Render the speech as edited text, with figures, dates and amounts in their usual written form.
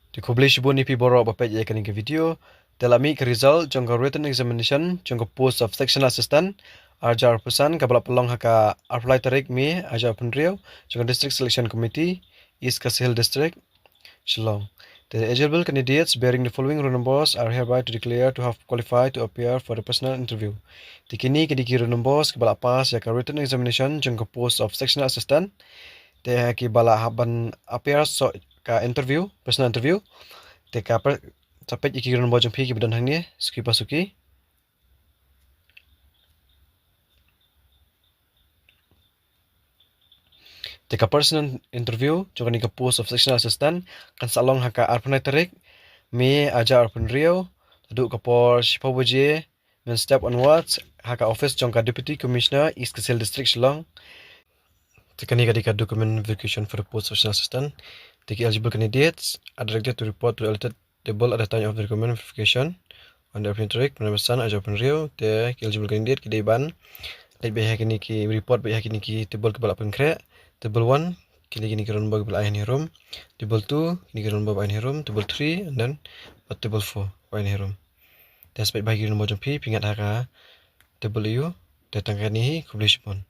Di kubli shibun ipi borok bapet ya kani ke video. Telami ke result jongka written examination jongka post of section assistant. Arjar pesan kabala pelong haka apply tarik mi ajar penriau jongka district selection committee East Kasihil district Shillong. The eligible candidates bearing the following roll numbers are hereby to declare to have qualified to appear for the personal interview. Tikini kediki roll numbers kabala pass ya ka written examination jongka post of section assistant. Te ki bala haban appear so ka interview personal interview. Te ka sampai iki ron bojong pi ki bedan hangni suki pasuki. Te ka personal interview jong ni ka post of sectional assistant kan salong haka arpanai tarik me aja arpan rio duduk kapor shipawaje men step onwards haka office jong ka deputy commissioner East Kasihil district Shillong. Tekani ka document verification for the post of sectional assistant. Take eligible candidates are directed to report to the related table at the time of the document verification. On the applicant pemesan aja open rio te eligible candidate ki deban late bay hakini ki report bay hakini ki table ke balap pengkre table 1 kini ki ron bag bal ain room table 2 kini ki ron bag ain room table 3 and then table 4 ain room te aspek bagi ron bojong pi pingat haka table yu datang kani kubli shipon.